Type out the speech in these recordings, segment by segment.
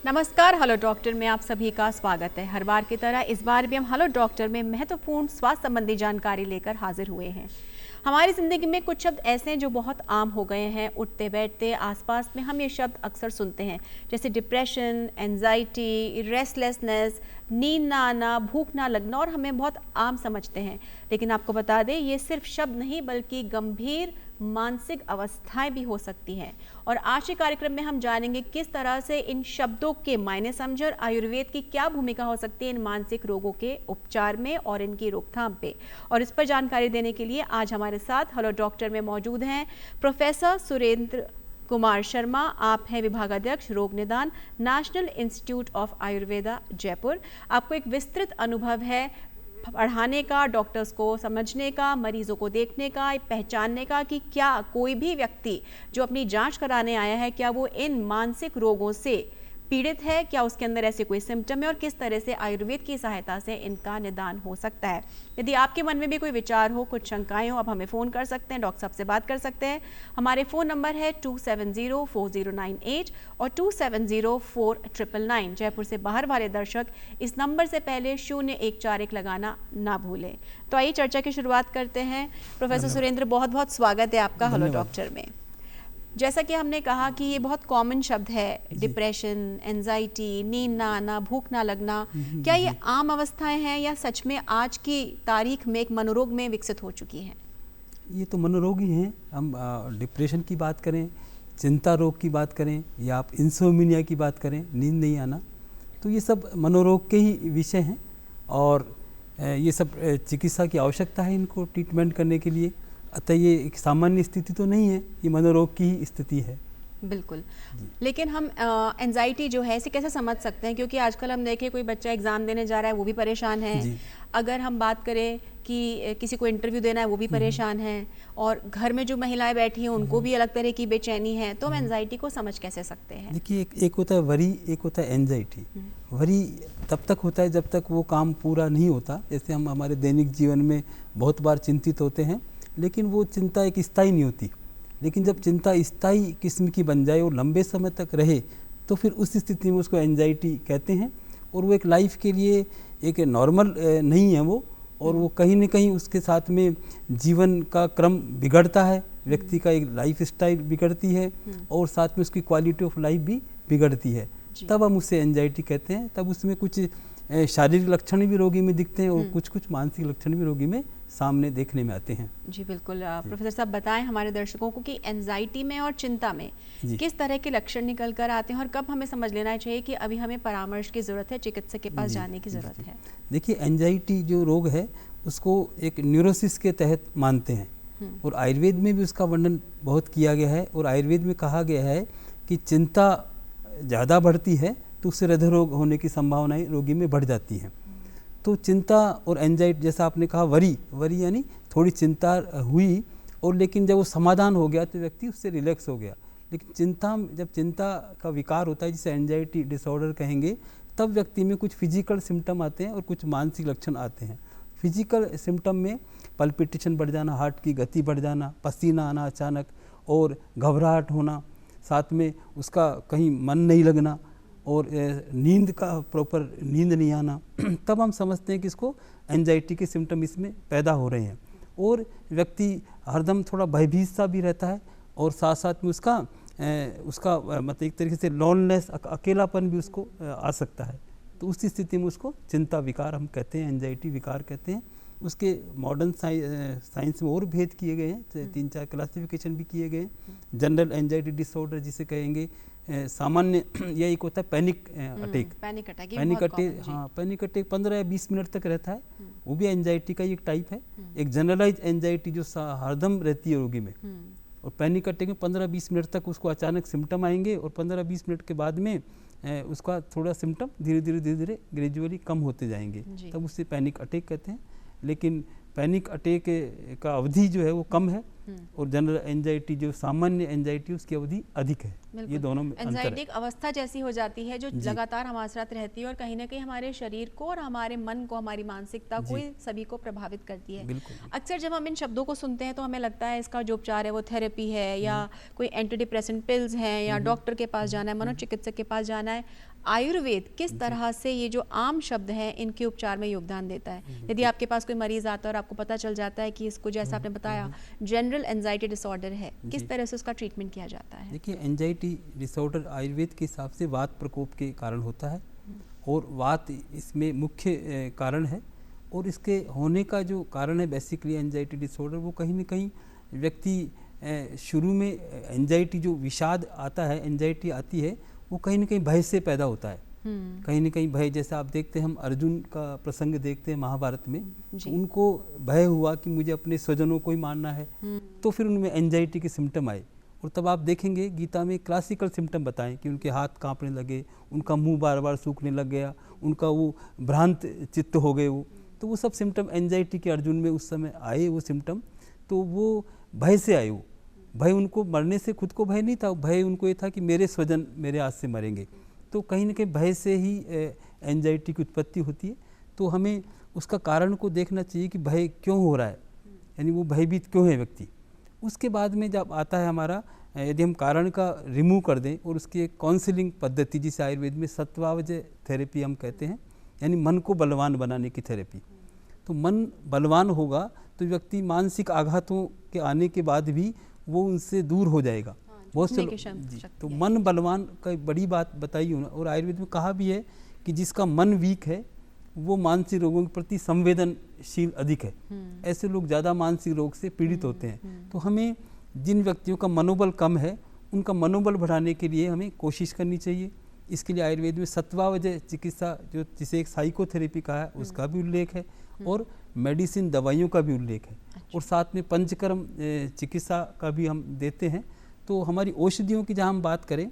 नमस्कार, hello doctor में आप सभी का स्वागत है। हर बार की तरह इस बार भी हम हेलो डॉक्टर में महत्वपूर्ण स्वास्थ्य संबंधी जानकारी लेकर हाजिर हुए हैं। हमारी ज़िंदगी में कुछ शब्द ऐसे हैं जो बहुत आम हो गए हैं। उठते बैठते आसपास में हम ये शब्द अक्सर सुनते हैं, जैसे डिप्रेशन, एंजाइटी, रेस्टलेसनेस, नींद ना आना, भूख ना लगना, और हमें बहुत आम समझते हैं। लेकिन आपको बता दें, ये सिर्फ शब्द नहीं बल्कि गंभीर मानसिक अवस्थाएं भी हो सकती हैं। और आज के कार्यक्रम में हम जानेंगे किस तरह से इन शब्दों के मायने समझे और आयुर्वेद की क्या भूमिका हो सकती है इन मानसिक रोगों के उपचार में और इनकी रोकथाम पे। और इस पर जानकारी देने के लिए आज हमारे साथ हेलो डॉक्टर में मौजूद हैं प्रोफेसर सुरेंद्र कुमार शर्मा। आप हैं विभागाध्यक्ष रोग निदान, national institute of Ayurveda, Jaipur. आपको एक विस्तृत अनुभव है पढ़ाने का, डॉक्टर्स को समझने का, मरीजों को देखने का, पहचानने का कि क्या कोई भी व्यक्ति जो अपनी जांच कराने आया है, क्या वो इन मानसिक रोगों से पीड़ित है, क्या उसके अंदर ऐसे कोई सिम्टम है और किस तरह से आयुर्वेद की सहायता से इनका निदान हो सकता है। यदि आपके मन में भी कोई विचार हो, कुछ शंकाएं हो, आप हमें फ़ोन कर सकते हैं, डॉक्टर साहब से बात कर सकते हैं। हमारे फ़ोन नंबर है 270409 और 270499। जयपुर से बाहर वाले दर्शक इस नंबर से पहले 0141 लगाना ना भूलें। तो आइए चर्चा की शुरुआत करते हैं। प्रोफेसर सुरेंद्र, बहुत बहुत स्वागत है आपका हेलो डॉक्टर में। जैसा कि हमने कहा कि ये बहुत कॉमन शब्द है, डिप्रेशन, एंजाइटी, नींद ना आना, भूख ना लगना, क्या ये आम अवस्थाएं हैं या सच में आज की तारीख में एक मनोरोग में विकसित हो चुकी हैं? ये तो मनोरोग ही हैं। हम डिप्रेशन की बात करें, चिंता रोग की बात करें, या आप इंसोमिनिया की बात करें, नींद नहीं आना, तो ये सब मनोरोग के ही विषय हैं। और ये सब चिकित्सा की आवश्यकता है इनको ट्रीटमेंट करने के लिए। अतः ये एक सामान्य स्थिति तो नहीं है, ये मनोरोग की ही स्थिति है। बिल्कुल। लेकिन हम एंजाइटी जो है इसे कैसे समझ सकते हैं? क्योंकि आजकल हम देखें कोई बच्चा एग्ज़ाम देने जा रहा है वो भी परेशान है, अगर हम बात करें कि किसी को इंटरव्यू देना है वो भी परेशान है, और घर में जो महिलाएं बैठी हैं उनको भी अलग तरह की बेचैनी है, तो हम एंजाइटी को समझ कैसे सकते हैं? देखिए, एक होता है वरी, एक होता है एंजाइटी। वरी तब तक होता है जब तक वो काम पूरा नहीं होता। जैसे हम हमारे दैनिक जीवन में बहुत बार चिंतित होते हैं, लेकिन वो चिंता एक स्थायी नहीं होती। लेकिन जब चिंता स्थायी किस्म की बन जाए और लंबे समय तक रहे, तो फिर उस स्थिति में उसको एंजाइटी कहते हैं। और वो एक लाइफ के लिए एक नॉर्मल नहीं है वो, और वो कहीं न कहीं उसके साथ में जीवन का क्रम बिगड़ता है, व्यक्ति का एक लाइफ स्टाइल बिगड़ती है, और साथ में उसकी क्वालिटी ऑफ लाइफ भी बिगड़ती है। तब हम उसे एंजाइटी कहते हैं। तब उसमें कुछ शारीरिक लक्षण भी रोगी में दिखते हैं और कुछ कुछ मानसिक लक्षण भी रोगी में सामने देखने में आते हैं। जी बिल्कुल। प्रोफेसर साहब बताएं हमारे दर्शकों को कि एंजाइटी में और चिंता में किस तरह के लक्षण निकल कर आते हैं और कब हमें समझ लेना चाहिए कि अभी हमें परामर्श की ज़रूरत है, चिकित्सक के पास जाने की ज़रूरत है? देखिए, एंजाइटी जो रोग है उसको एक न्यूरोसिस के तहत मानते हैं, और आयुर्वेद में भी उसका वर्णन बहुत किया गया है। और आयुर्वेद में कहा गया है कि चिंता ज़्यादा बढ़ती है तो उससे हृदय रोग होने की संभावनाएं रोगी में बढ़ जाती हैं। तो चिंता और एंजाइटी, जैसा आपने कहा, वरी यानी थोड़ी चिंता हुई, और लेकिन जब वो समाधान हो गया तो व्यक्ति उससे रिलैक्स हो गया। लेकिन जब चिंता का विकार होता है, जिसे एंजाइटी डिसऑर्डर कहेंगे, तब व्यक्ति में कुछ फिजिकल सिम्टम आते हैं और कुछ मानसिक लक्षण आते हैं। फिजिकल सिम्टम में पल्पिटेशन बढ़ जाना, हार्ट की गति बढ़ जाना, पसीना आना अचानक, और घबराहट होना, साथ में उसका कहीं मन नहीं लगना, और नींद का प्रॉपर नींद नहीं आना। तब हम समझते हैं कि इसको एंजाइटी के सिम्टम इसमें पैदा हो रहे हैं। और व्यक्ति हरदम थोड़ा भयभीत सा भी रहता है, और साथ साथ में उसका मतलब एक तरीके से लॉननेस, अकेलापन भी उसको आ सकता है। तो उस स्थिति में उसको चिंता विकार हम कहते हैं, एंजाइटी विकार कहते हैं। उसके मॉडर्न साइंस में और भेद किए गए हैं, 3-4 क्लासिफिकेशन भी किए गए हैं। जनरल एंजाइटी डिसऑर्डर जिसे कहेंगे, सामान्य यह एक होता है पैनिक अटैक। पैनिक अटैक, हाँ, पैनिक अटैक 15 या 20 मिनट तक रहता है, वो भी एंजाइटी का ही एक टाइप है। एक जनरलाइज एंजाइटी जो हरदम रहती है रोगी में, और पैनिक अटैक में 15-20 मिनट तक उसको अचानक सिम्टम आएंगे, और 15-20 मिनट के बाद में उसका थोड़ा सिम्टम धीरे धीरे ग्रेजुअली कम होते जाएंगे, तब उससे पैनिक अटैक कहते हैं। लेकिन पैनिक अटैक का अवधि जो है वो कम है, और जनरल एंजाइटी जो सामान्य एंजाइटी उसकी अवधि अधिक है। ये दोनों में एंजाइटी एक अवस्था जैसी हो जाती है जो लगातार हमारे साथ रहती है और कहीं ना कहीं हमारे शरीर को और हमारे मन को, हमारी मानसिकता को, सभी को प्रभावित करती है। अक्सर जब हम इन शब्दों को सुनते हैं तो हमें लगता है इसका जो उपचार है वो थेरेपी है, या कोई एंटी डिप्रेसेंट पिल्स हैं, या डॉक्टर के पास जाना है, मनोचिकित्सक के पास जाना है। आयुर्वेद किस तरह से ये जो आम शब्द हैं इनके उपचार में योगदान देता है? यदि आपके पास कोई मरीज आता है और आपको पता चल जाता है कि इसको, जैसा आपने बताया, जनरल एंजाइटी डिसऑर्डर है, किस तरह से उसका ट्रीटमेंट किया जाता है? देखिए, एंजाइटी डिसऑर्डर आयुर्वेद के हिसाब से वात प्रकोप के कारण होता है और वात इसमें मुख्य कारण है। और इसके होने का जो कारण है बेसिकली एंजाइटी डिसऑर्डर, वो कहीं ना कहीं व्यक्ति शुरू में एंजाइटी जो विषाद आता है, एंजाइटी आती है, वो कहीं ना कहीं भय से पैदा होता है। कहीं ना कहीं भय, जैसे आप देखते हैं, हम अर्जुन का प्रसंग देखते हैं महाभारत में, तो उनको भय हुआ कि मुझे अपने स्वजनों को ही मारना है, तो फिर उनमें एंजाइटी के सिम्टम आए। और तब आप देखेंगे गीता में क्लासिकल सिम्टम बताएं कि उनके हाथ कांपने लगे, उनका मुंह बार बार सूखने लग गया, उनका वो भ्रांत चित्त हो गए वो, तो वो सब सिम्टम एंजाइटी के अर्जुन में उस समय आए वो सिम्टम। तो वो भय से आए, वो भय उनको मरने से खुद को भय नहीं था, भय उनको ये था कि मेरे स्वजन मेरे हाथ से मरेंगे। तो कहीं ना कहीं भय से ही एंजाइटी की उत्पत्ति होती है। तो हमें उसका कारण को देखना चाहिए कि भय क्यों हो रहा है, यानी वो भयभीत क्यों है व्यक्ति। उसके बाद में जब आता है हमारा, यदि हम कारण का रिमूव कर दें और उसकी एक काउंसलिंग पद्धति, जिसे आयुर्वेद में सत्वावजय थेरेपी हम कहते हैं, यानी मन को बलवान बनाने की थेरेपी। तो मन बलवान होगा तो व्यक्ति मानसिक आघातों के आने के बाद भी वो उनसे दूर हो जाएगा। बहुत से जी, तो मन बलवान का बड़ी बात बताई उन्होंने। और आयुर्वेद में कहा भी है कि जिसका मन वीक है वो मानसिक रोगों के प्रति संवेदनशील अधिक है। ऐसे लोग ज़्यादा मानसिक रोग से पीड़ित होते हैं। तो हमें जिन व्यक्तियों का मनोबल कम है उनका मनोबल बढ़ाने के लिए हमें कोशिश करनी चाहिए। इसके लिए आयुर्वेद में सत्वावजय चिकित्सा, जो जिसे एक साइकोथेरेपी कहा है, उसका भी उल्लेख है और मेडिसिन दवाइयों का भी उल्लेख है। और साथ में पंचकर्म चिकित्सा का भी हम देते हैं। तो हमारी औषधियों की जहाँ हम बात करें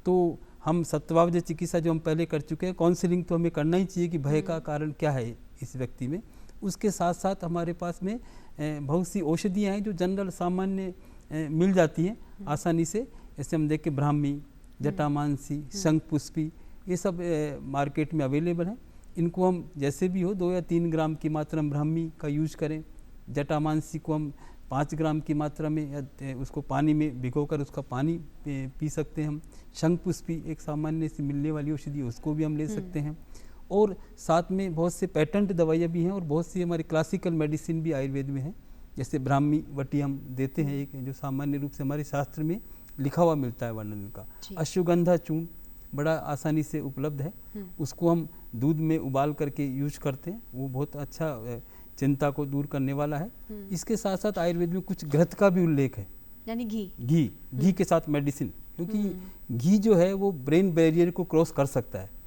तो हम सत्वावजय चिकित्सा जो हम पहले कर चुके हैं, काउंसलिंग तो हमें करना ही चाहिए कि भय का कारण क्या है इस व्यक्ति में। उसके साथ साथ हमारे पास में बहुत सी औषधियाँ हैं जो जनरल सामान्य मिल जाती हैं आसानी से। जैसे हम देखें ब्राह्मी, जटामांसी, शंखपुष्पी, ये सब मार्केट में अवेलेबल हैं। इनको हम जैसे भी हो 2 या 3 ग्राम की मात्रा में ब्राह्मी का यूज करें। जटामांसी को हम 5 ग्राम की मात्रा में उसको पानी में भिगोकर उसका पानी पी सकते हैं हम। शंखपुष्पी एक सामान्य से मिलने वाली औषधि है, उसको भी हम ले सकते हैं। और साथ में बहुत से पेटेंट दवाइयाँ भी हैं और बहुत सी हमारी क्लासिकल मेडिसिन भी आयुर्वेद में है। जैसे ब्राह्मी वटी हम देते हैं, एक जो सामान्य रूप से हमारे शास्त्र में लिखा हुआ मिलता है वर्णन का। अश्वगंधा चूर्ण बड़ा आसानी से उपलब्ध है, उसको हम दूध में उबाल करके यूज करते हैं, वो बहुत अच्छा चिंता को दूर करने वाला है। इसके साथ साथ आयुर्वेद में कुछ घृत का भी उल्लेख है, यानी घी के साथ मेडिसिन, क्योंकि घी जो है वो ब्रेन बैरियर को क्रॉस कर सकता है।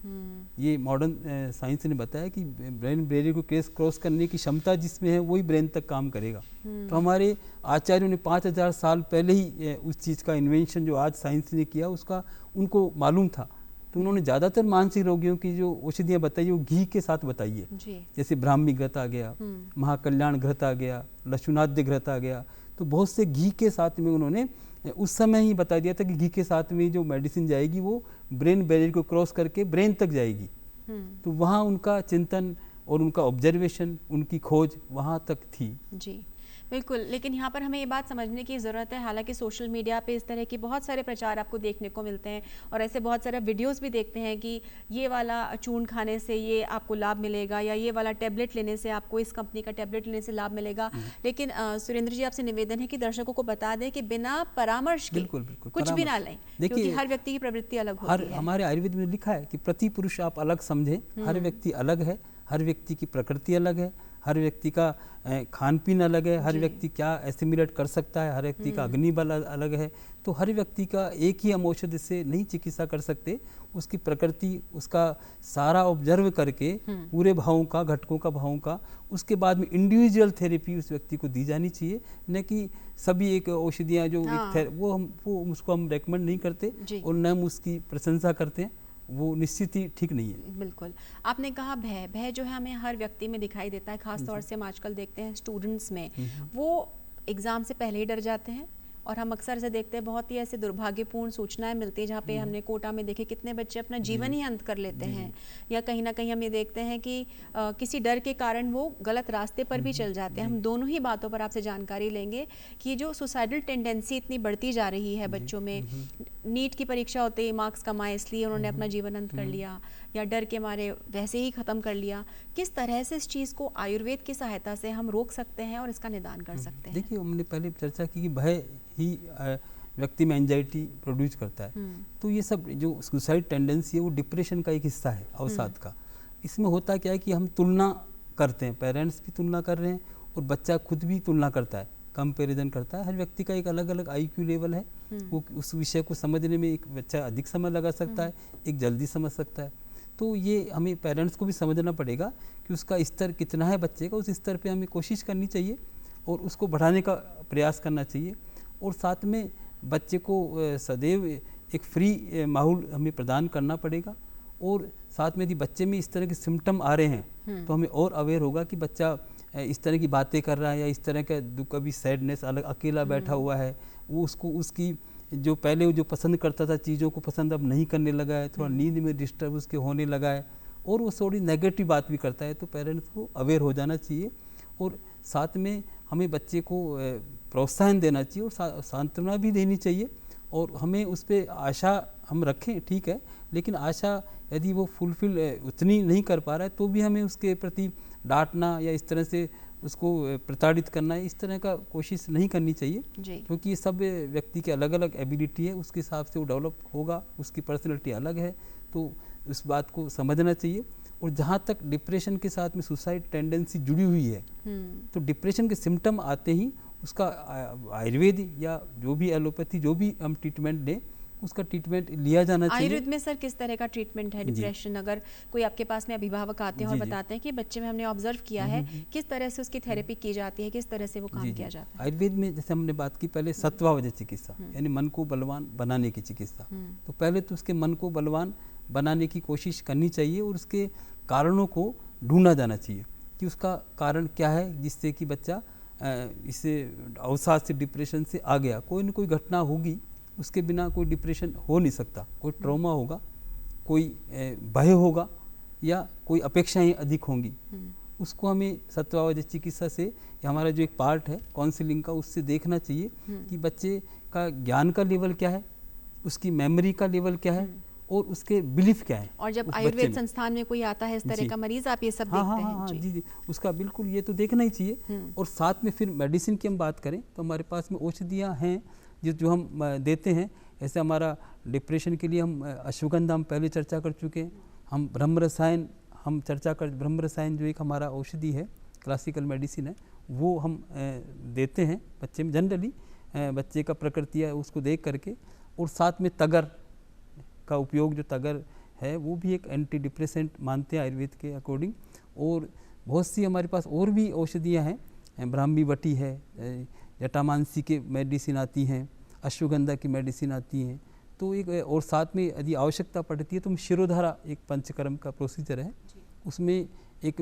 ये मॉडर्न साइंस ने बताया कि ब्रेन बैरियर को क्रॉस करने की क्षमता जिसमें है वही ब्रेन तक काम करेगा। तो हमारे आचार्यों ने 5000 साल पहले ही उस चीज़ का इन्वेंशन जो आज साइंस ने किया उसका उनको मालूम था। तो उन्होंने ज़्यादातर मानसिक रोगियों की जो औषधियाँ बताई वो घी के साथ बताई है। जैसे ब्राह्मी घृत आ गया, महाकल्याण घृत आ गया, लशुनाद्य घृत आ गया। तो बहुत से घी के साथ में उन्होंने उस समय ही बता दिया था कि घी के साथ में जो मेडिसिन जाएगी वो ब्रेन बैरियर को क्रॉस करके ब्रेन तक जाएगी। तो वहाँ उनका चिंतन और उनका ऑब्जर्वेशन, उनकी खोज वहाँ तक थी। जी बिल्कुल, लेकिन यहाँ पर हमें ये बात समझने की ज़रूरत है, हालांकि सोशल मीडिया पे इस तरह की बहुत सारे प्रचार आपको देखने को मिलते हैं और ऐसे बहुत सारे वीडियोस भी देखते हैं कि ये वाला चूर्ण खाने से ये आपको लाभ मिलेगा या ये वाला टैबलेट लेने से आपको, इस कंपनी का टैबलेट लेने से लाभ मिलेगा। लेकिन सुरेंद्र जी, आपसे निवेदन है कि दर्शकों को बता दें कि बिना परामर्श के कुछ भी ना लें, क्योंकि हर व्यक्ति की प्रवृत्ति अलग होती है। हमारे आयुर्वेद में लिखा है कि प्रति पुरुष आप अलग समझें, हर व्यक्ति अलग है, हर व्यक्ति की प्रकृति अलग है, हर व्यक्ति का खान पीन अलग है, हर व्यक्ति क्या एसिमिलेट कर सकता है, हर व्यक्ति का अग्नि बल अलग है। तो हर व्यक्ति का एक ही हम औषधि से नहीं चिकित्सा कर सकते, उसकी प्रकृति, उसका सारा ऑब्जर्व करके पूरे भावों का, घटकों का, भावों का, उसके बाद में इंडिविजुअल थेरेपी उस व्यक्ति को दी जानी चाहिए। न कि सभी एक औषधियाँ जो वो उसको हम रेकमेंड नहीं करते और न हम उसकी प्रशंसा करते हैं, वो निश्चित ही ठीक नहीं है। बिल्कुल, आपने कहा भय जो है हमें हर व्यक्ति में दिखाई देता है, खास तौर से हम आजकल देखते हैं स्टूडेंट्स में, वो एग्ज़ाम से पहले ही डर जाते हैं, और हम अक्सर से देखते हैं बहुत ही ऐसे दुर्भाग्यपूर्ण सूचनाएं मिलती है जहाँ पे हमने कोटा में देखे कितने बच्चे अपना जीवन ही अंत कर लेते हैं, या कहीं ना कहीं हम ये देखते हैं कि किसी डर के कारण वो गलत रास्ते पर भी चल जाते हैं। हम दोनों ही बातों पर आपसे जानकारी लेंगे कि जो सुसाइडल टेंडेंसी इतनी बढ़ती जा रही है बच्चों में, नीट की परीक्षा होते ही मार्क्स कमाए इसलिए उन्होंने अपना जीवन अंत कर लिया, या डर के मारे वैसे ही ख़त्म कर लिया, किस तरह से इस चीज़ को आयुर्वेद की सहायता से हम रोक सकते हैं और इसका निदान कर सकते हैं? देखिए, हमने पहले चर्चा की कि भय ही व्यक्ति में एंजाइटी प्रोड्यूस करता है। तो ये सब जो सुसाइड टेंडेंसी है वो डिप्रेशन का एक हिस्सा है, अवसाद का। इसमें होता क्या है कि हम तुलना करते हैं, पेरेंट्स भी तुलना कर रहे हैं और बच्चा खुद भी तुलना करता है, कंपैरिजन करता है। हर व्यक्ति का एक अलग अलग IQ लेवल है, वो उस विषय को समझने में एक बच्चा अधिक समय लगा सकता है, एक जल्दी समझ सकता है। तो ये हमें पेरेंट्स को भी समझना पड़ेगा कि उसका स्तर कितना है बच्चे का, उस स्तर पे हमें कोशिश करनी चाहिए और उसको बढ़ाने का प्रयास करना चाहिए। और साथ में बच्चे को सदैव एक फ्री माहौल हमें प्रदान करना पड़ेगा। और साथ में यदि बच्चे में इस तरह के सिम्टम आ रहे हैं तो हमें और अवेयर होगा कि बच्चा इस तरह की बातें कर रहा है या इस तरह का कभी सैडनेस, अलग अकेला बैठा हुआ है, वो उसको उसकी जो पहले जो पसंद करता था चीज़ों को पसंद अब नहीं करने लगा है, थोड़ा नींद में डिस्टर्ब उसके होने लगा है और वो थोड़ी नेगेटिव बात भी करता है। तो पेरेंट्स को अवेयर हो जाना चाहिए और साथ में हमें बच्चे को प्रोत्साहन देना चाहिए और सांत्वना भी देनी चाहिए। और हमें उस पर आशा हम रखें, ठीक है, लेकिन आशा यदि वो फुलफिल उतनी नहीं कर पा रहा है तो भी हमें उसके प्रति डांटना या इस तरह से उसको प्रताड़ित करना, इस तरह का कोशिश नहीं करनी चाहिए, क्योंकि ये सब व्यक्ति के अलग अलग एबिलिटी है, उसके हिसाब से वो डेवलप होगा, उसकी पर्सनैलिटी अलग है। तो इस बात को समझना चाहिए। और जहाँ तक डिप्रेशन के साथ में सुसाइड टेंडेंसी जुड़ी हुई है, तो डिप्रेशन के सिम्टम आते ही उसका आयुर्वेद या जो भी एलोपैथी जो भी हम ट्रीटमेंट दें उसका ट्रीटमेंट लिया जाना चाहिए। आयुर्वेद में सर किस तरह का ट्रीटमेंट है डिप्रेशन? अगर कोई आपके पास में अभिभावक आते हैं और बताते हैं कि बच्चे में हमने ऑब्जर्व किया है, किस तरह से उसकी थेरेपी की जाती है, किस तरह से वो काम किया जाता है? आयुर्वेद में जैसे हमने बात की पहले सत्वावजय चिकित्सा, यानी मन को बलवान बनाने की चिकित्सा। तो पहले तो उसके मन को बलवान बनाने की कोशिश करनी चाहिए और उसके कारणों को ढूंढा जाना चाहिए कि उसका कारण क्या है जिससे कि बच्चा इसे अवसाद से, डिप्रेशन से आ गया। कोई न कोई घटना होगी, उसके बिना कोई डिप्रेशन हो नहीं सकता। कोई ट्रॉमा होगा, कोई भय होगा या कोई अपेक्षाएं अधिक होंगी। उसको हमें सत्वावजय चिकित्सा से, हमारा जो एक पार्ट है काउंसलिंग का, उससे देखना चाहिए कि बच्चे का ज्ञान का लेवल क्या है, उसकी मेमोरी का लेवल क्या है और उसके बिलीफ क्या है। और जब आयुर्वेद संस्थान में कोई आता है इस तरह का मरीज, आप ये सब देखते हैं? हाँ, जी, उसका बिल्कुल ये तो देखना ही चाहिए। और साथ में फिर मेडिसिन की हम बात करें तो हमारे पास में औषधियाँ हैं जो हम देते हैं। ऐसे हमारा डिप्रेशन के लिए हम अश्वगंधा हम पहले चर्चा कर चुके हैं। हम ब्रह्म रसायन ब्रह्म रसायन जो एक हमारा औषधि है, क्लासिकल मेडिसिन है, वो हम देते हैं बच्चे में। जनरली बच्चे का प्रकृति है उसको देख करके। और साथ में तगर का उपयोग, जो तगर है वो भी एक एंटी डिप्रेसेंट मानते हैं आयुर्वेद के अकॉर्डिंग। और बहुत सी हमारे पास और भी औषधियाँ हैं, ब्राह्मी बटी है, जटामांसी के मेडिसिन आती हैं, अश्वगंधा की मेडिसिन आती हैं। तो एक और साथ में यदि आवश्यकता पड़ती है तो हम शिरोधारा, एक पंचकर्म का प्रोसीजर है, उसमें एक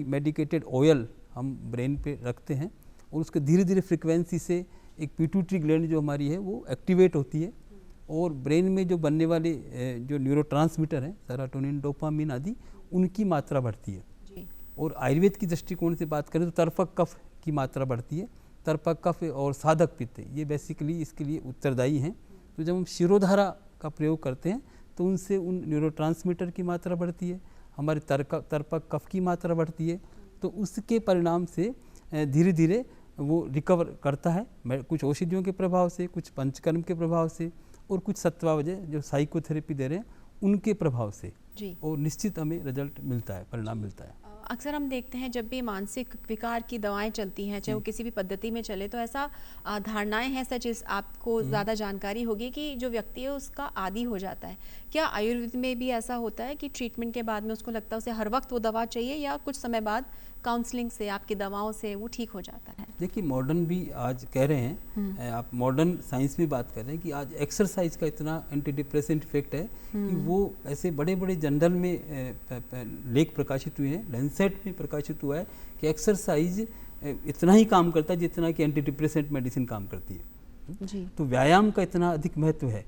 मेडिकेटेड ऑयल हम ब्रेन पे रखते हैं और उसके धीरे धीरे फ्रिक्वेंसी से एक पिट्यूटरी ग्लैंड जो हमारी है वो एक्टिवेट होती है और ब्रेन में जो बनने वाले जो न्यूरोट्रांसमीटर हैं, सेरोटोनिन, डोपामिन आदि, उनकी मात्रा बढ़ती है। और आयुर्वेद की दृष्टिकोण से बात करें तो तर्पक कफ की मात्रा बढ़ती है। तर्पक कफ और साधक पित्त ये बेसिकली इसके लिए उत्तरदायी हैं। तो जब हम शिरोधारा का प्रयोग करते हैं तो उनसे उन न्यूरोट्रांसमीटर की मात्रा बढ़ती है, हमारे तर्पक कफ की मात्रा बढ़ती है। तो उसके परिणाम से धीरे धीरे वो रिकवर करता है, कुछ औषधियों के प्रभाव से, कुछ पंचकर्म के प्रभाव से और कुछ सत्वावजय जो साइकोथेरेपी दे रहे हैं उनके प्रभाव से जी। और निश्चित हमें रिजल्ट मिलता है, परिणाम मिलता है। अक्सर हम देखते हैं जब भी मानसिक विकार की दवाएं चलती हैं, चाहे वो किसी भी पद्धति में चले, तो ऐसा धारणाएं हैं सच, आपको ज़्यादा जानकारी होगी कि जो व्यक्ति है उसका आदी हो जाता है। क्या आयुर्वेद में भी ऐसा होता है कि ट्रीटमेंट के बाद में उसको लगता है उसे हर वक्त वो दवा चाहिए, या कुछ समय बाद काउंसलिंग से, आपकी दवाओं से वो ठीक हो जाता है? देखिए, मॉडर्न भी आज कह रहे हैं, आप मॉडर्न साइंस में बात कर रहे हैं कि आज एक्सरसाइज का इतना एंटी डिप्रेसेंट इफेक्ट है कि वो ऐसे बड़े बड़े जर्नल में लेख प्रकाशित हुए हैं, लैंसेट में प्रकाशित हुआ है कि एक्सरसाइज इतना ही काम करता है जितना कि एंटी डिप्रेसेंट मेडिसिन काम करती है। जी। तो व्यायाम का इतना अधिक महत्व है।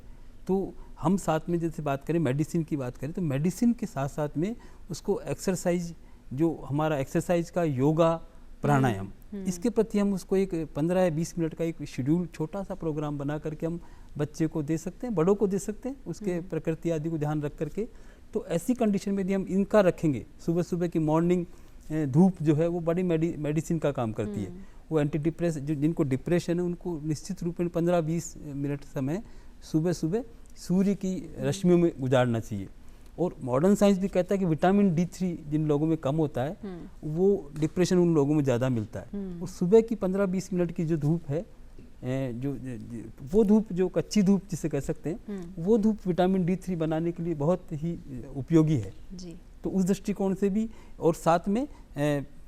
तो हम साथ में जैसे बात करें मेडिसिन की बात करें तो मेडिसिन के साथ साथ में उसको एक्सरसाइज, जो हमारा एक्सरसाइज का योगा प्राणायाम, इसके प्रति हम उसको एक 15 या 20 मिनट का एक शेड्यूल, छोटा सा प्रोग्राम बना करके हम बच्चे को दे सकते हैं, बड़ों को दे सकते हैं, उसके प्रकृति आदि को ध्यान रख करके। तो ऐसी कंडीशन में यदि हम इनका रखेंगे, सुबह सुबह की मॉर्निंग धूप जो है वो बड़ी मेडिसिन का काम करती है। वो एंटी डिप्रेस, जो जिनको डिप्रेशन है उनको निश्चित रूप में 15-20 मिनट समय सुबह सुबह सूर्य की रश्मियों में गुजारना चाहिए। और मॉडर्न साइंस भी कहता है कि विटामिन D3 जिन लोगों में कम होता है वो डिप्रेशन उन लोगों में ज़्यादा मिलता है। और सुबह की 15-20 मिनट की जो धूप है, जो वो धूप, जो कच्ची धूप जिसे कह सकते हैं, वो धूप विटामिन D3 बनाने के लिए बहुत ही उपयोगी है जी। तो उस दृष्टिकोण से भी, और साथ में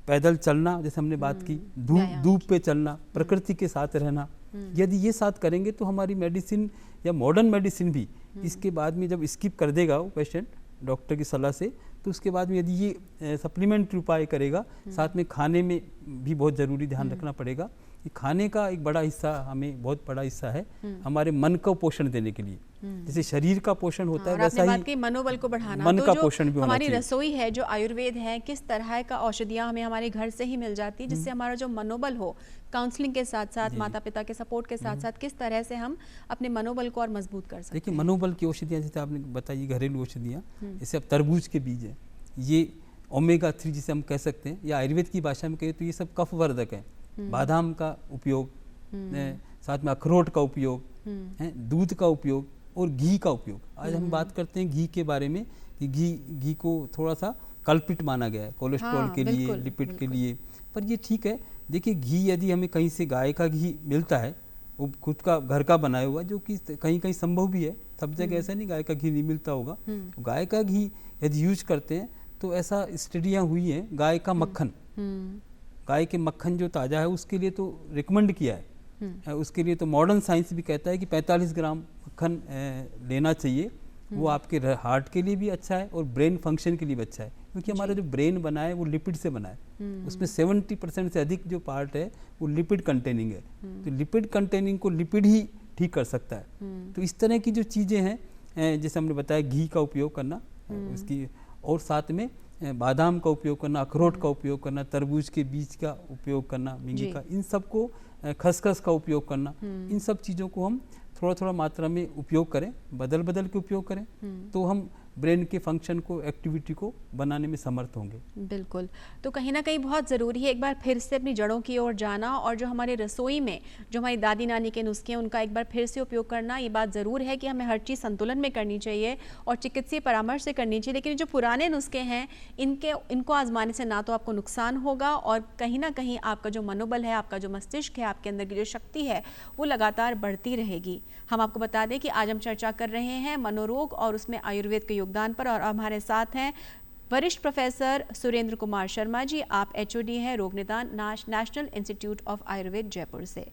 पैदल चलना, जैसे हमने बात की, धूप पे चलना, प्रकृति के साथ रहना, यदि ये साथ करेंगे तो हमारी मेडिसिन या मॉडर्न मेडिसिन भी इसके बाद में जब स्किप कर देगा वो पेशेंट डॉक्टर की सलाह से, तो उसके बाद में यदि ये सप्लीमेंट्री उपाय करेगा, साथ में खाने में भी बहुत ज़रूरी ध्यान रखना पड़ेगा कि खाने का एक बड़ा हिस्सा, हमें बहुत बड़ा हिस्सा है हमारे मन को पोषण देने के लिए। जैसे शरीर का पोषण होता है, वैसा ही मनोबल को बढ़ाना, मन तो का पोषण भी होना हमारी चाहिए। रसोई है, जो आयुर्वेद है, किस तरह का औषधियाँ हमें हमारे घर से ही मिल जाती है, जिससे हमारा जो मनोबल हो, काउंसलिंग के साथ साथ, माता पिता के सपोर्ट के साथ साथ, किस तरह से हम अपने मनोबल को और मजबूत कर सकते हैं। देखिए, मनोबल की औषधियाँ जैसे आपने बताई, घरेलू औषधियाँ, जैसे अब तरबूज के बीज हैं, ये ओमेगा-3 जिसे हम कह सकते हैं, या आयुर्वेद की भाषा में कहें तो ये सब कफवर्धक है। बादाम का उपयोग, साथ में अखरोट का उपयोग है, दूध का उपयोग और घी का उपयोग। आज हम बात करते हैं घी के बारे में कि घी को थोड़ा सा कल्पित माना गया है कोलेस्ट्रॉल के लिए, लिपिड के लिए, पर ये ठीक है। देखिए, घी यदि हमें कहीं से गाय का घी मिलता है, वो खुद का घर का बनाया हुआ, जो कि कहीं कहीं संभव भी है, सब जगह ऐसा नहीं गाय का घी नहीं मिलता होगा। गाय का घी यदि यूज करते हैं तो ऐसा स्टडियाँ हुई हैं, गाय का मक्खन, गाय के मक्खन जो ताज़ा है उसके लिए तो रिकमेंड किया है। उसके लिए तो मॉडर्न साइंस भी कहता है कि 45 ग्राम मक्खन लेना चाहिए। वो आपके हार्ट के लिए भी अच्छा है और ब्रेन फंक्शन के लिए भी अच्छा है, क्योंकि हमारा जो ब्रेन बना है वो लिपिड से बना है। उसमें 70% से अधिक जो पार्ट है वो लिपिड कंटेनिंग है। तो लिपिड कंटेनिंग को लिपिड ही ठीक कर सकता है। तो इस तरह की जो चीज़ें हैं, जैसे हमने बताया, घी का उपयोग करना उसकी, और साथ में बादाम का उपयोग करना, अखरोट का उपयोग करना, तरबूज के बीज का उपयोग करना, मूंगी का, इन सबको, खसखस का उपयोग करना, इन सब चीज़ों को हम थोड़ा थोड़ा मात्रा में उपयोग करें, बदल बदल के उपयोग करें, तो हम ब्रेन के फंक्शन को, एक्टिविटी को बनाने में समर्थ होंगे। बिल्कुल। तो कहीं ना कहीं बहुत ज़रूरी है एक बार फिर से अपनी जड़ों की ओर जाना, और जो हमारे रसोई में जो हमारी दादी नानी के नुस्खे हैं उनका एक बार फिर से उपयोग करना। ये बात ज़रूर है कि हमें हर चीज़ संतुलन में करनी चाहिए और चिकित्सीय परामर्श से करनी चाहिए, लेकिन जो पुराने नुस्खे हैं इनको आजमाने से ना तो आपको नुकसान होगा, और कहीं ना कहीं आपका जो मनोबल है, आपका जो मस्तिष्क है, आपके अंदर की जो शक्ति है, वो लगातार बढ़ती रहेगी। हम आपको बता दें कि आज हम चर्चा कर रहे हैं मनोरोग और उसमें आयुर्वेद के योगदान पर, और हमारे साथ हैं वरिष्ठ प्रोफेसर सुरेंद्र कुमार शर्मा जी। आप HOD हैं रोग निदान, national institute of Ayurveda, Jaipur से।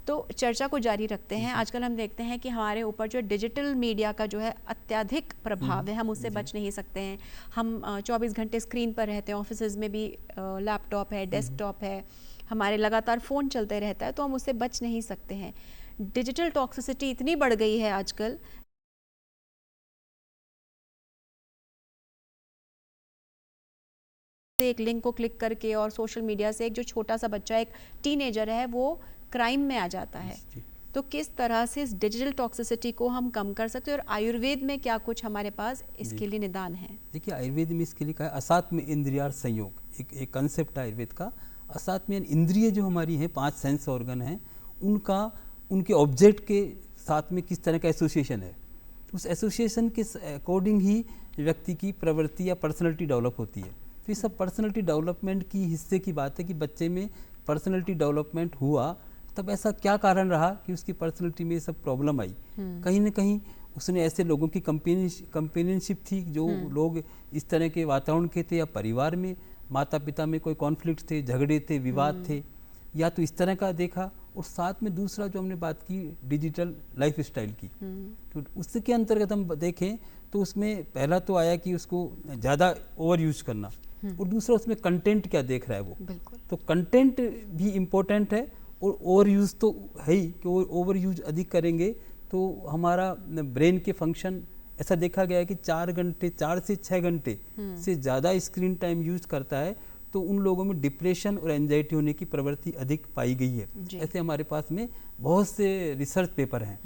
तो चर्चा को जारी रखते हैं। आजकल हम देखते हैं कि हमारे ऊपर जो डिजिटल मीडिया का जो है अत्यधिक प्रभाव है, हम उससे बच नहीं सकते हैं। हम 24 घंटे स्क्रीन पर रहते हैं, ऑफिसेज में भी लैपटॉप है, डेस्कटॉप है, हमारे लगातार फ़ोन चलते रहता है, तो हम उससे बच नहीं सकते हैं। डिजिटल टॉक्सिसिटी इतनी बढ़ गई है आजकल, एक लिंक को क्लिक करके और सोशल मीडिया से एक जो छोटा सा बच्चा, एक टीनेजर है, वो क्राइम में आ जाता है। तो किस तरह से इस डिजिटल टॉक्सिसिटी को हम कम कर सकते हैं, और आयुर्वेद में क्या कुछ हमारे पास इसके लिए निदान है? देखिए, आयुर्वेद में इसके लिए कहा है असात्म इंद्रियार संयोग, एक कंसेप्ट है आयुर्वेद का। असात्म इंद्रिय जो हमारी हैं, 5 सेंस ऑर्गन हैं, उनके ऑब्जेक्ट के साथ में किस तरह का एसोसिएशन है, उस एसोसिएशन के अकॉर्डिंग ही व्यक्ति की प्रवृत्ति या पर्सनैलिटी डेवलप होती है। तो ये सब पर्सनैलिटी डेवलपमेंट की हिस्से की बात है कि बच्चे में पर्सनैलिटी डेवलपमेंट हुआ, तब ऐसा क्या कारण रहा कि उसकी पर्सनैलिटी में ये सब प्रॉब्लम आई। कहीं ना कहीं उसने ऐसे लोगों की कंपेनियनशिप थी, जो लोग इस तरह के वातावरण के थे, या परिवार में माता पिता में कोई कॉन्फ्लिक्ट थे, झगड़े थे, विवाद थे, या तो इस तरह का देखा। और साथ में दूसरा जो हमने बात की डिजिटल लाइफ स्टाइल की, तो उसके अंतर्गत हम देखें तो उसमें पहला तो आया कि उसको ज़्यादा ओवर यूज करना, और दूसरा उसमें कंटेंट क्या देख रहा है वो। तो कंटेंट भी इम्पोर्टेंट है और ओवर यूज़ तो है ही कि ओवर यूज अधिक करेंगे तो हमारा ब्रेन के फंक्शन, ऐसा देखा गया है कि 4 से 6 घंटे से ज़्यादा स्क्रीन टाइम यूज करता है तो उन लोगों में डिप्रेशन और एंजाइटी होने की प्रवृत्ति अधिक पाई गई है। ऐसे हमारे पास में बहुत से रिसर्च पेपर हैं।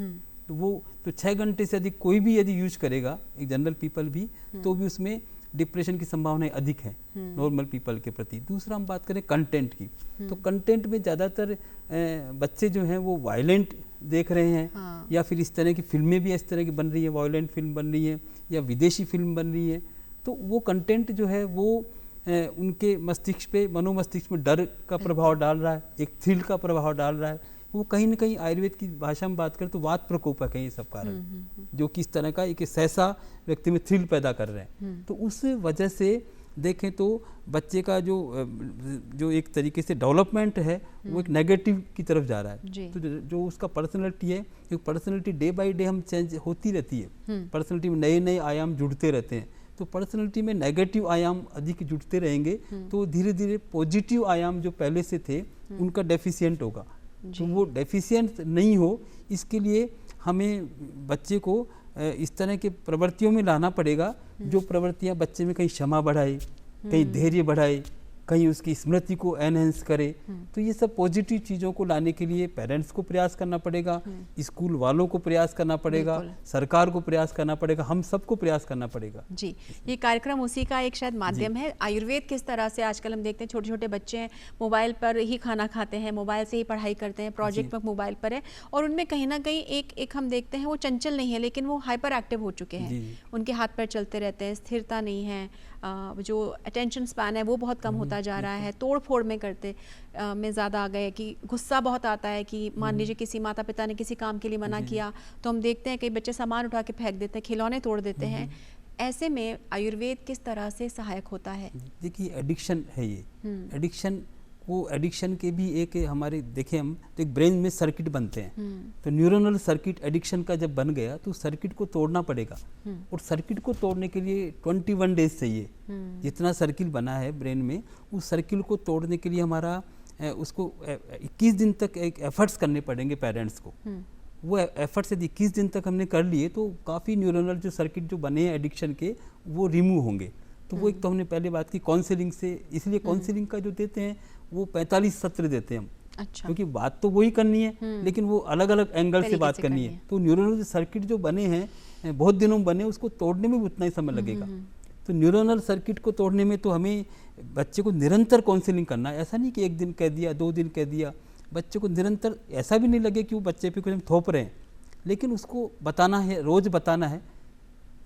तो वो तो 6 घंटे से अधिक कोई भी यदि यूज करेगा, एक जनरल पीपल भी, तो भी उसमें डिप्रेशन की संभावनाएं अधिक है नॉर्मल पीपल के प्रति। दूसरा हम बात करें कंटेंट की, तो कंटेंट में ज़्यादातर बच्चे जो हैं वो वायलेंट देख रहे हैं, या फिर इस तरह की फिल्में भी इस तरह की बन रही है, वायलेंट फिल्म बन रही है या विदेशी फिल्म बन रही है। तो वो कंटेंट जो है वो उनके मस्तिष्क पे, मनोमस्तिष्क में डर का प्रभाव डाल रहा है, एक थ्रिल का प्रभाव डाल रहा है। वो कहीं ना कहीं आयुर्वेद की भाषा में बात करें तो वात प्रकोपक है ये सब कारण, जो कि इस तरह का एक सहसा व्यक्ति में थ्रिल पैदा कर रहे हैं। तो उस वजह से देखें तो बच्चे का जो एक तरीके से डेवलपमेंट है वो एक नेगेटिव की तरफ जा रहा है। तो जो उसका पर्सनैलिटी है, एक पर्सनैलिटी डे बाय डे हम चेंज होती रहती है, पर्सनैलिटी में नए नए आयाम जुड़ते रहते हैं। तो पर्सनैलिटी में नेगेटिव आयाम अधिक जुड़ते रहेंगे तो धीरे धीरे पॉजिटिव आयाम जो पहले से थे उनका डेफिशिएंट होगा। तो वो डेफिशिएंट नहीं हो, इसके लिए हमें बच्चे को इस तरह के प्रवृत्तियों में लाना पड़ेगा जो प्रवृत्तियां बच्चे में कहीं क्षमा बढ़ाए, कहीं धैर्य बढ़ाए, कहीं उसकी स्मृति को एनहेंस करे। तो ये सब पॉजिटिव चीज़ों को लाने के लिए पेरेंट्स को प्रयास करना पड़ेगा, स्कूल वालों को प्रयास करना पड़ेगा, सरकार को प्रयास करना पड़ेगा, हम सबको प्रयास करना पड़ेगा। जी, ये कार्यक्रम उसी का एक शायद माध्यम है। आयुर्वेद किस तरह से आजकल हम देखते हैं छोटे छोटे बच्चे हैं मोबाइल पर ही खाना खाते हैं, मोबाइल से ही पढ़ाई करते हैं, प्रोजेक्ट वर्क मोबाइल पर है, और उनमें कहीं ना कहीं एक हम देखते हैं वो चंचल नहीं है लेकिन वो हाइपर एक्टिव हो चुके हैं। उनके हाथ पैर चलते रहते हैं, स्थिरता नहीं है, जो अटेंशन स्पैन है वो बहुत कम होता जा रहा है, तोड़ फोड़ में करते में ज़्यादा आ गए, कि गुस्सा बहुत आता है कि मान लीजिए किसी माता पिता ने किसी काम के लिए मना किया तो हम देखते हैं कई बच्चे सामान उठा के फेंक देते हैं, खिलौने तोड़ देते हैं। ऐसे में आयुर्वेद किस तरह से सहायक होता है? देखिए एडिक्शन है ये, एडिक्शन वो एडिक्शन के भी एक हमारे देखें हम तो एक ब्रेन में सर्किट बनते हैं। तो न्यूरोनल सर्किट एडिक्शन का जब बन गया तो सर्किट को तोड़ना पड़ेगा, और सर्किट को तोड़ने के लिए 21 डेज चाहिए। जितना सर्किल बना है ब्रेन में उस सर्किल को तोड़ने के लिए हमारा उसको 21 दिन तक एक एफर्ट्स करने पड़ेंगे पेरेंट्स को। वो एफर्ट्स यदि 21 दिन तक हमने कर लिए तो काफ़ी न्यूरोनल जो सर्किट जो बने हैं एडिक्शन के वो रिमूव होंगे। तो वो एक तो हमने पहले बात की काउंसलिंग से, इसलिए काउंसलिंग का जो देते हैं वो 45 सत्र देते हैं हम। अच्छा। क्योंकि बात तो वही करनी है लेकिन वो अलग अलग एंगल से बात करनी है। तो न्यूरोनल सर्किट जो बने हैं बहुत दिनों में बने, उसको तोड़ने में भी उतना ही समय लगेगा। तो न्यूरोनल सर्किट को तोड़ने में तो हमें बच्चे को निरंतर काउंसलिंग करना है। ऐसा नहीं कि एक दिन कह दिया, 2 दिन कह दिया, बच्चे को निरंतर, ऐसा भी नहीं लगे कि वो बच्चे पे कुछ हम थोप रहे हैं, लेकिन उसको बताना है, रोज़ बताना है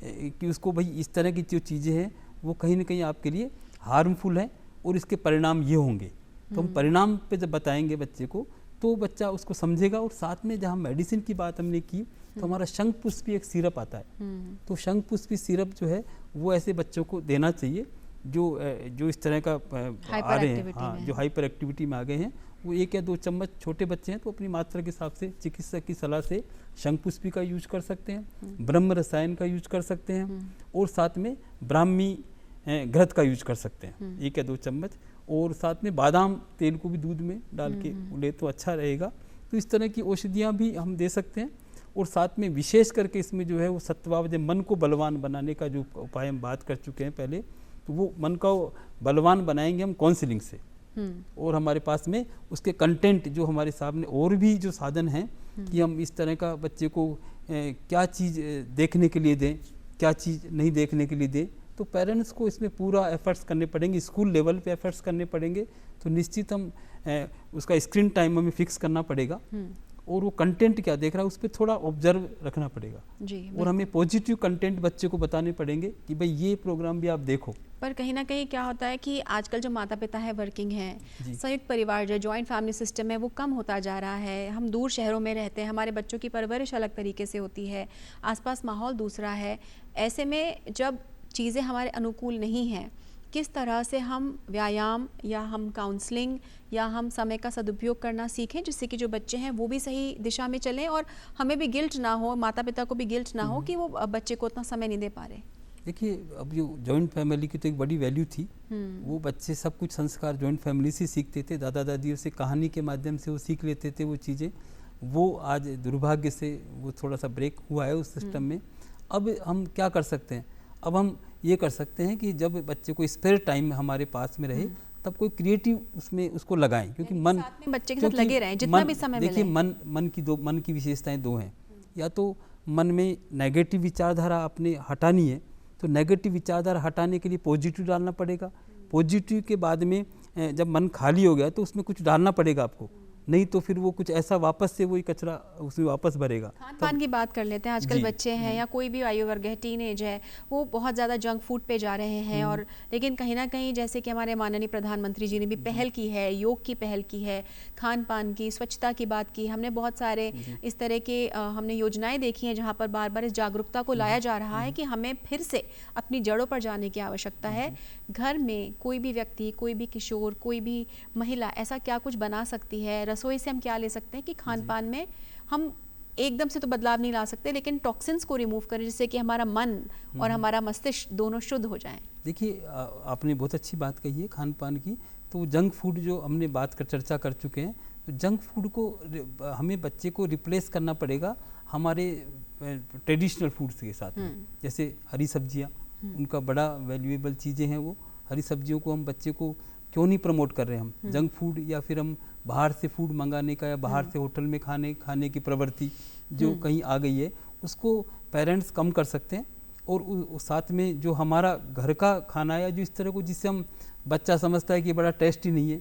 कि उसको भाई इस तरह की जो चीज़ें हैं वो कहीं ना कहीं आपके लिए हार्मफुल है और इसके परिणाम ये होंगे। तो हम परिणाम पे जब बताएंगे बच्चे को तो बच्चा उसको समझेगा। और साथ में जहाँ मेडिसिन की बात हमने की तो हमारा शंख पुष्पी एक सिरप आता है। तो शंख पुष्पी सिरप जो है वो ऐसे बच्चों को देना चाहिए जो इस तरह का आ रहे हैं, हाँ, जो हाइपर एक्टिविटी में आ गए हैं। वो 1 या 2 चम्मच, छोटे बच्चे हैं तो अपनी मात्रा के हिसाब से चिकित्सक की सलाह से शंख पुष्पी का यूज कर सकते हैं, ब्रह्म रसायन का यूज कर सकते हैं, और साथ में ब्राह्मी घृत का यूज कर सकते हैं 1 या 2 चम्मच, और साथ में बादाम तेल को भी दूध में डाल के ले तो अच्छा रहेगा। तो इस तरह की औषधियाँ भी हम दे सकते हैं। और साथ में विशेष करके इसमें जो है वो सत्वावजय, मन को बलवान बनाने का जो उपाय हम बात कर चुके हैं पहले, तो वो मन का बलवान बनाएंगे हम काउंसलिंग से। और हमारे पास में उसके कंटेंट जो हमारे सामने और भी जो साधन हैं कि हम इस तरह का बच्चे को क्या चीज़ देखने के लिए दें, क्या चीज़ नहीं देखने के लिए दें। तो पेरेंट्स को इसमें पूरा एफर्ट्स करने पड़ेंगे, स्कूल लेवल पे एफर्ट्स करने पड़ेंगे। तो निश्चित हम उसका स्क्रीन टाइम हमें फिक्स करना पड़ेगा, और वो कंटेंट क्या देख रहा है उस पर थोड़ा ऑब्जर्व रखना पड़ेगा जी। और हमें पॉजिटिव कंटेंट बच्चे को बताने पड़ेंगे कि भाई ये प्रोग्राम भी आप देखो। पर कहीं ना कहीं क्या होता है कि आजकल जो माता पिता है वर्किंग हैं, संयुक्त परिवार जो जॉइंट फैमिली सिस्टम है वो कम होता जा रहा है, हम दूर शहरों में रहते हैं, हमारे बच्चों की परवरिश अलग तरीके से होती है, आसपास माहौल दूसरा है। ऐसे में जब चीज़ें हमारे अनुकूल नहीं हैं, किस तरह से हम व्यायाम या हम काउंसलिंग या हम समय का सदुपयोग करना सीखें जिससे कि जो बच्चे हैं वो भी सही दिशा में चलें और हमें भी गिल्ट ना हो, माता पिता को भी गिल्ट ना हो कि वो बच्चे को उतना समय नहीं दे पा रहे। देखिए, अब जो जॉइंट फैमिली की तो एक बड़ी वैल्यू थी, वो बच्चे सब कुछ संस्कार जॉइंट फैमिली से सीखते थे, दादा दादियों से कहानी के माध्यम से वो सीख लेते थे वो चीज़ें। वो आज दुर्भाग्य से वो थोड़ा सा ब्रेक हुआ है उस सिस्टम में। अब हम क्या कर सकते हैं? अब हम ये कर सकते हैं कि जब बच्चे को स्पेयर टाइम हमारे पास में रहे तब कोई क्रिएटिव उसमें उसको लगाएं, क्योंकि मन साथ में बच्चे के साथ लगे रहें जितना भी समय मिले। देखिए, मन की विशेषताएं दो हैं। या तो मन में नेगेटिव विचारधारा अपने हटानी है, तो नेगेटिव विचारधारा हटाने के लिए पॉजिटिव डालना पड़ेगा। पॉजिटिव के बाद में जब मन खाली हो गया तो उसमें कुछ डालना पड़ेगा आपको, नहीं तो फिर वो कुछ ऐसा वापस से वही कचरा उसमें वापस भरेगा। खान पान की बात कर लेते हैं। आजकल बच्चे हैं या कोई भी आयु वर्ग है, टीनेज है, वो बहुत ज़्यादा जंक फूड पे जा रहे हैं। और लेकिन कहीं ना कहीं जैसे कि हमारे माननीय प्रधानमंत्री जी ने भी पहल की है, योग की पहल की है, खान पान की, स्वच्छता की बात की, हमने बहुत सारे इस तरह के हमने योजनाएं देखी हैं जहाँ पर बार बार इस जागरूकता को लाया जा रहा है कि हमें फिर से अपनी जड़ों पर जाने की आवश्यकता है। घर में कोई भी व्यक्ति, कोई भी किशोर, कोई भी महिला ऐसा क्या कुछ बना सकती है, रसोई से हम क्या ले सकते हैं कि खान पान में हम एकदम से तो बदलाव नहीं ला सकते, लेकिन टॉक्सिन्स को रिमूव करें जिससे कि हमारा मन और हमारा मस्तिष्क दोनों शुद्ध हो जाएं। देखिए, आपने बहुत अच्छी बात कही है खान पान की। तो जंक फूड जो हमने बात कर चर्चा कर चुके हैं, तो जंक फूड को हमें बच्चे को रिप्लेस करना पड़ेगा हमारे ट्रेडिशनल फूड्स के साथ में। जैसे हरी सब्जियाँ, उनका बड़ा वैल्यूएबल चीज़ें हैं वो। हरी सब्जियों को हम बच्चे को क्यों नहीं प्रमोट कर रहे हैं हम? जंक फूड या फिर हम बाहर से फूड मंगाने का या बाहर से होटल में खाने की प्रवृत्ति जो कहीं आ गई है, उसको पेरेंट्स कम कर सकते हैं। और साथ में जो हमारा घर का खाना है, जो इस तरह को जिससे हम बच्चा समझता है कि बड़ा टेस्टी नहीं है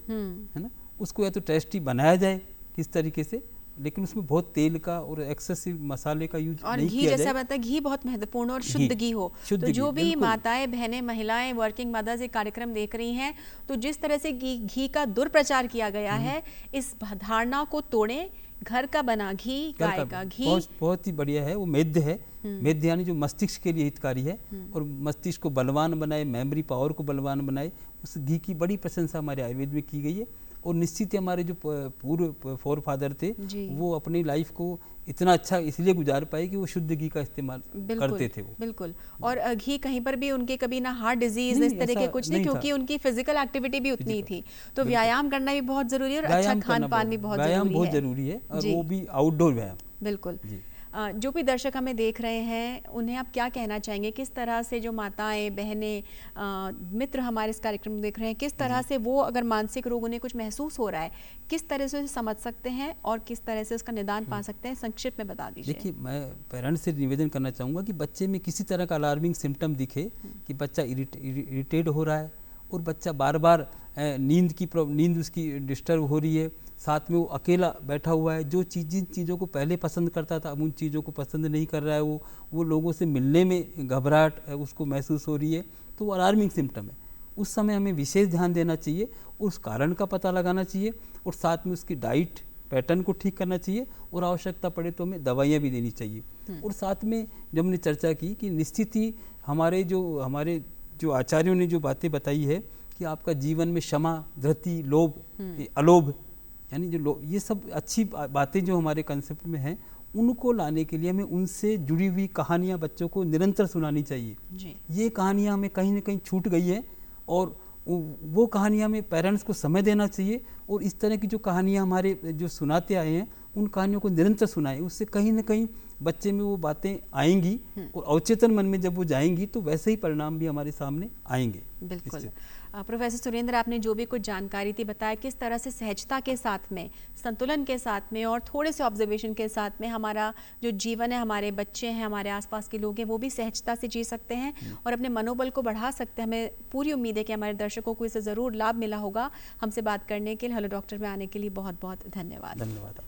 ना, उसको या तो टेस्टी बनाया जाए किस तरीके से, लेकिन उसमें बहुत तेल का और एक्सेसिव मसाले का यूज और नहीं घी, किया जैसा जाए। बताया, घी बहुत महत्वपूर्ण और शुद्ध घी हो। तो जो भी माताएं, बहनें, महिलाएं, वर्किंग मदर्स ये कार्यक्रम देख रही हैं, तो जिस तरह से घी का दुर्प्रचार किया गया है, इस धारणा को तोड़ें। घर का बना घी, गाय का घी बहुत ही बढ़िया है। वो मेद्य है, मेद्य यानी जो मस्तिष्क के लिए हितकारी है और मस्तिष्क को बलवान बनाए, मेमोरी पावर को बलवान बनाए, उस घी की बड़ी प्रशंसा हमारे आयुर्वेद में की गई है। और निश्चित ही हमारे जो पूर्व फोर फादर थे, वो अपनी लाइफ को इतना अच्छा इसलिए गुजार पाए कि वो शुद्ध घी का इस्तेमाल करते थे वो। बिल्कुल। और घी कहीं पर भी उनके कभी ना हार्ट डिजीज इस तरह के कुछ नहीं, क्योंकि उनकी फिजिकल एक्टिविटी भी उतनी थी। तो व्यायाम करना भी बहुत जरूरी है और अच्छा खान पान भी बहुत जरूरी है, और वो भी आउटडोर व्यायाम। बिल्कुल। जो भी दर्शक हमें देख रहे हैं, उन्हें आप क्या कहना चाहेंगे? किस तरह से जो माताएं, बहनें, मित्र हमारे इस कार्यक्रम में देख रहे हैं, किस तरह से वो अगर मानसिक रोग उन्हें कुछ महसूस हो रहा है, किस तरह से समझ सकते हैं और किस तरह से उसका निदान पा सकते हैं? संक्षिप्त में बता दीजिए। देखिए, मैं पेरेंट्स से निवेदन करना चाहूँगा कि बच्चे में किसी तरह का अलार्मिंग सिम्टम दिखे कि बच्चा इरिटेट हो रहा है और बच्चा बार बार नींद उसकी डिस्टर्ब हो रही है, साथ में वो अकेला बैठा हुआ है, जिन चीज़ों को पहले पसंद करता था अब उन चीज़ों को पसंद नहीं कर रहा है, वो लोगों से मिलने में घबराहट उसको महसूस हो रही है, तो वो अलार्मिंग सिम्टम है। उस समय हमें विशेष ध्यान देना चाहिए, उस कारण का पता लगाना चाहिए और साथ में उसकी डाइट पैटर्न को ठीक करना चाहिए और आवश्यकता पड़े तो हमें दवाइयाँ भी देनी चाहिए। और साथ में जब हमने चर्चा की कि निश्चित ही हमारे जो आचार्यों ने जो बातें बताई है कि आपका जीवन में क्षमा, धृति, लोभ, अलोभ, यानी ये सब अच्छी बातें जो हमारे कंसेप्ट में हैं, उनको लाने के लिए हमें उनसे जुड़ी हुई कहानियाँ बच्चों को निरंतर सुनानी चाहिए जी। ये कहानियाँ हमें कहीं ना कहीं छूट गई है और वो कहानियाँ में पेरेंट्स को समय देना चाहिए और इस तरह की जो कहानियाँ हमारे जो सुनाते आए हैं उन कहानियों को निरंतर सुनाएं। उससे कहीं ना कहीं बच्चे में वो बातें आएंगी और अवचेतन मन में जब वो जाएंगी तो वैसे ही परिणाम भी हमारे सामने आएंगे। बिल्कुल। प्रोफेसर सुरेंद्र, आपने जो भी कुछ जानकारी थी बताया किस तरह से सहजता के साथ में, संतुलन के साथ में और थोड़े से ऑब्जर्वेशन के साथ में हमारा जो जीवन है, हमारे बच्चे हैं, हमारे आसपास के लोग हैं, वो भी सहजता से जी सकते हैं और अपने मनोबल को बढ़ा सकते हैं। हमें पूरी उम्मीद है कि हमारे दर्शकों को इससे ज़रूर लाभ मिला होगा। हमसे बात करने के लिए, हेलो डॉक्टर में आने के लिए बहुत बहुत धन्यवाद। धन्यवाद।